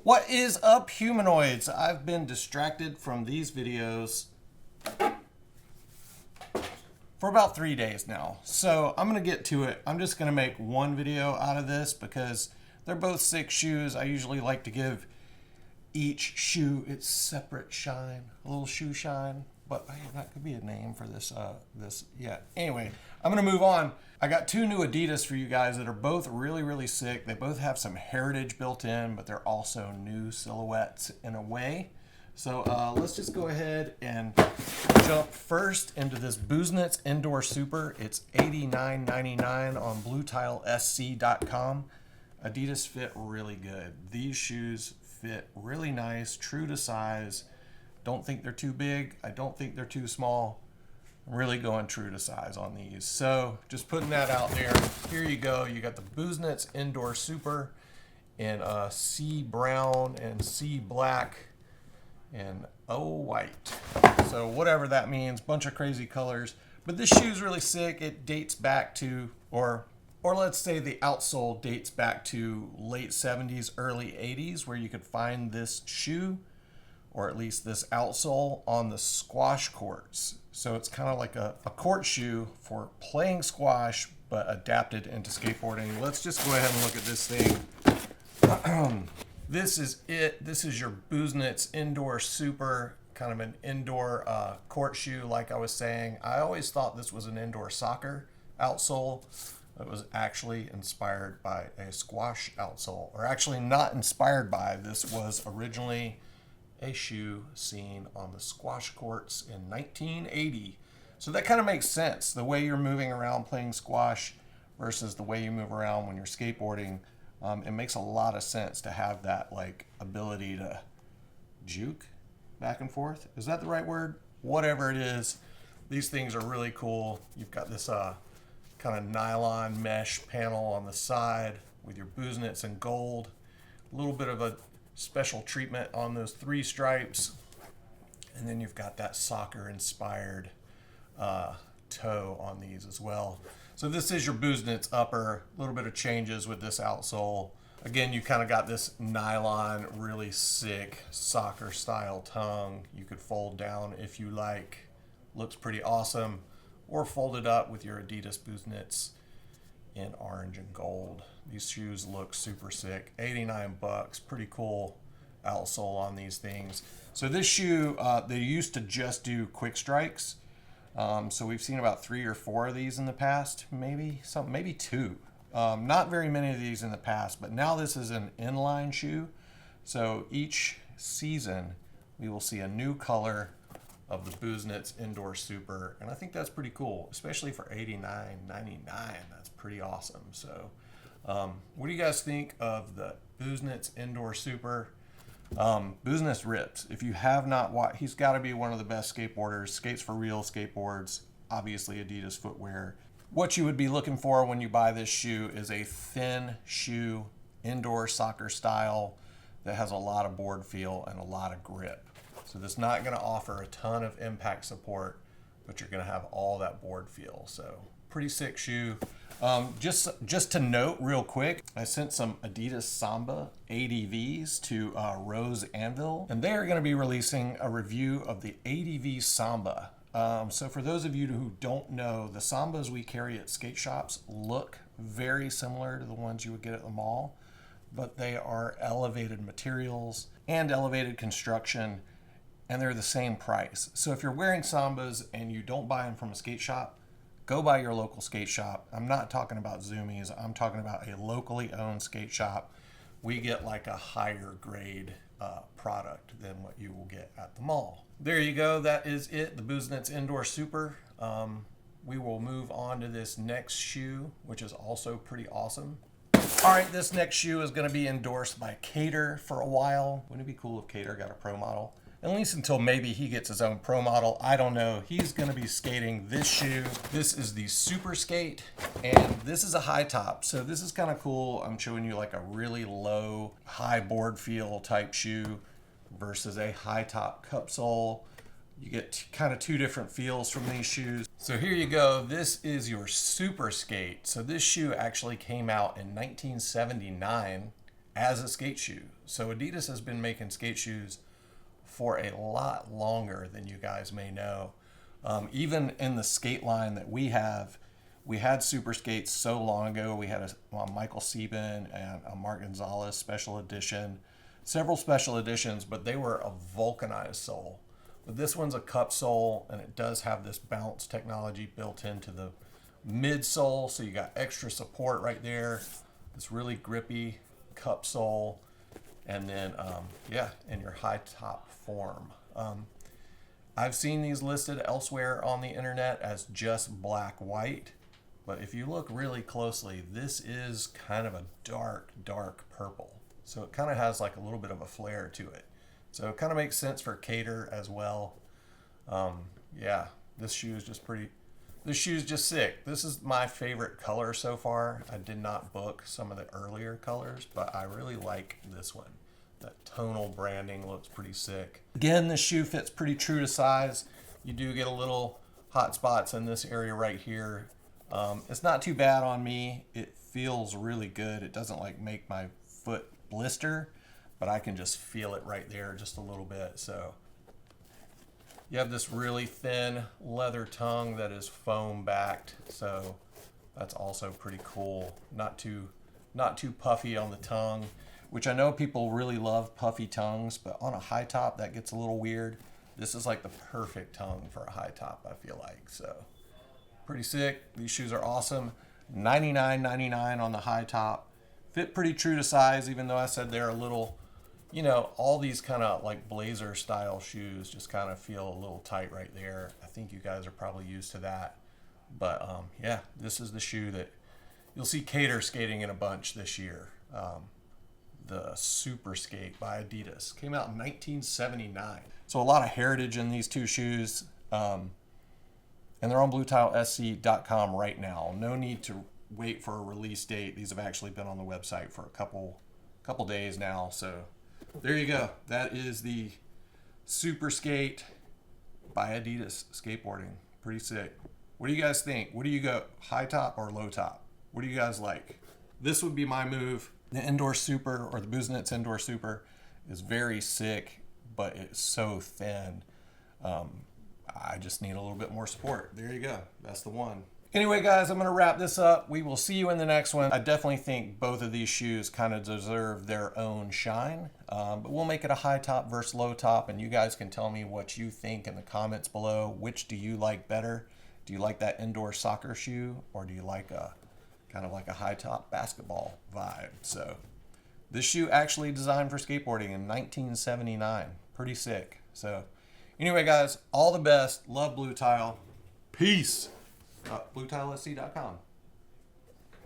What is up, humanoids? I've been distracted from these videos for about 3 days now. So I'm going to get to it. I'm just going to make one video out of this because they're both sick shoes. I usually like to give each shoe its separate shine, a little shoe shine. But hey, that could be a name for this. Yeah. Anyway, I'm going to move on. I got two new Adidas for you guys that are both really sick. They both have some heritage built in, but they're also new silhouettes in a way. So let's just go ahead and jump first into this Busenitz Indoor Super. It's $89.99 on BlueTileSC.com. Adidas fit really good. These shoes fit really nice, true to size. Don't think they're too big. I don't think they're too small. I'm really going true to size on these. So just putting that out there. Here you go. You got the Busenitz Indoor Super in sea brown and sea black and white. So whatever that means, bunch of crazy colors. But this shoe's really sick. It dates back to, or let's say the outsole dates back to late 70s, early 80s, where you could find this shoe, or at least this outsole, on the squash courts. So it's kind of like a court shoe for playing squash, but adapted into skateboarding. Let's just go ahead and look at this thing. This is it. This is your Busenitz Indoor Super, kind of an indoor court shoe, like I was saying. I always thought this was an indoor soccer outsole. It was actually inspired by a squash outsole, or actually not inspired by. This was originally a shoe seen on the squash courts in 1980. So that kind of makes sense. The way you're moving around playing squash versus the way you move around when you're skateboarding, it makes a lot of sense to have that like ability to juke back and forth. Is that the right word? Whatever it is, these things are really cool. You've got this kind of nylon mesh panel on the side with your Busenitz in gold. A little bit of a special treatment on those three stripes, and then you've got that soccer inspired toe on these as well. So this is your Busenitz upper. A little bit of changes with this outsole. Again, you kind of got this nylon, really sick soccer style tongue. You could fold down if you like. Looks pretty awesome. Or fold it up with your Adidas Busenitz in orange and gold. These shoes look super sick. 89 bucks, pretty cool outsole on these things. So this shoe, they used to just do quick strikes. So we've seen about 3 or 4 of these in the past, maybe 2. Not very many of these in the past, but now this is an inline shoe. So each season we will see a new color of the Busenitz Indoor Super, and I think that's pretty cool, especially for $89.99. That's pretty awesome. So what do you guys think of the Busenitz Indoor Super? Busenitz rips. If you have not watched, he's got to be one of the best skateboarders. Skates for real skateboards, obviously Adidas footwear. What you would be looking for when you buy this shoe is a thin shoe, indoor soccer style, that has a lot of board feel and a lot of grip. So this is not going to offer a ton of impact support, but you're going to have all that board feel. So pretty sick shoe. Just to note real quick, I sent some Adidas Samba ADVs to Rose Anvil, and they are going to be releasing a review of the ADV Samba. So for those of you who don't know, the Sambas we carry at skate shops look very similar to the ones you would get at the mall, but they are elevated materials and elevated construction, and they're the same price. So if you're wearing Sambas and you don't buy them from a skate shop, go by your local skate shop. I'm not talking about Zoomies. I'm talking about a locally owned skate shop. We get like a higher grade product than what you will get at the mall. There you go. That is it. The Busenitz Indoor Super. We will move on to this next shoe, which is also pretty awesome. All right, this next shoe is going to be endorsed by Cater for a while. Wouldn't it be cool if Cater got a pro model? At least until maybe he gets his own pro model. I don't know. He's going to be skating this shoe. This is the Superskate, and this is a high top. So this is kind of cool. I'm showing you like a really low, high board feel type shoe versus a high top cup sole. You get kind of two different feels from these shoes. So here you go. This is your Superskate. So this shoe actually came out in 1979. as a skate shoe. So Adidas has been making skate shoes for a lot longer than you guys may know. Even in the skate line that we have, we had Superskates so long ago. We had a Michael Sieben and a Mark Gonzalez special edition, several special editions, but they were a vulcanized sole. But this one's a cup sole, and it does have this bounce technology built into the midsole, so you got extra support right there. This really grippy cup sole, and then yeah, in your high top form. I've seen these listed elsewhere on the internet as just black white, but if you look really closely, this is kind of a dark purple. So it kind of has like a little bit of a flare to it. So it kind of makes sense for Cater as well. Yeah, this shoe is just pretty, this shoe is just sick. This is my favorite color so far. I did not book some of the earlier colors, but I really like this one. That tonal branding looks pretty sick. Again, this shoe fits pretty true to size. You do get a little hot spots in this area right here. It's not too bad on me. It feels really good. It doesn't like make my foot blister, but I can just feel it right there just a little bit. So you have this really thin leather tongue that is foam backed. So that's also pretty cool. Not too puffy on the tongue, which I know people really love puffy tongues, but on a high top that gets a little weird. This is like the perfect tongue for a high top, I feel like. So pretty sick. These shoes are awesome. $99.99 on the high top. Fit pretty true to size, even though I said they're a little, you know, all these kind of like blazer style shoes just kind of feel a little tight right there. I think you guys are probably used to that. But yeah, this is the shoe that you'll see Cater skating in a bunch this year. The Superskate by Adidas. Came out in 1979. So a lot of heritage in these two shoes. And they're on BlueTileSC.com right now. No need to wait for a release date. These have actually been on the website for a couple days now. So there you go. That is the Superskate by Adidas skateboarding. Pretty sick. What do you guys think? What do you go, high top or low top? What do you guys like? This would be my move. The Indoor Super, or the Busenitz Indoor Super, is very sick, but it's so thin. I just need a little bit more support. There you go. That's the one. Anyway, guys, I'm going to wrap this up. We will see you in the next one. I definitely think both of these shoes kind of deserve their own shine, but we'll make it a high top versus low top, and you guys can tell me what you think in the comments below. Which do you like better? Do you like that indoor soccer shoe, or do you like a kind of like a high top basketball vibe? So this shoe actually designed for skateboarding in 1979. Pretty sick. So anyway, guys, all the best. Love Blue Tile. Peace. BlueTileSC.com.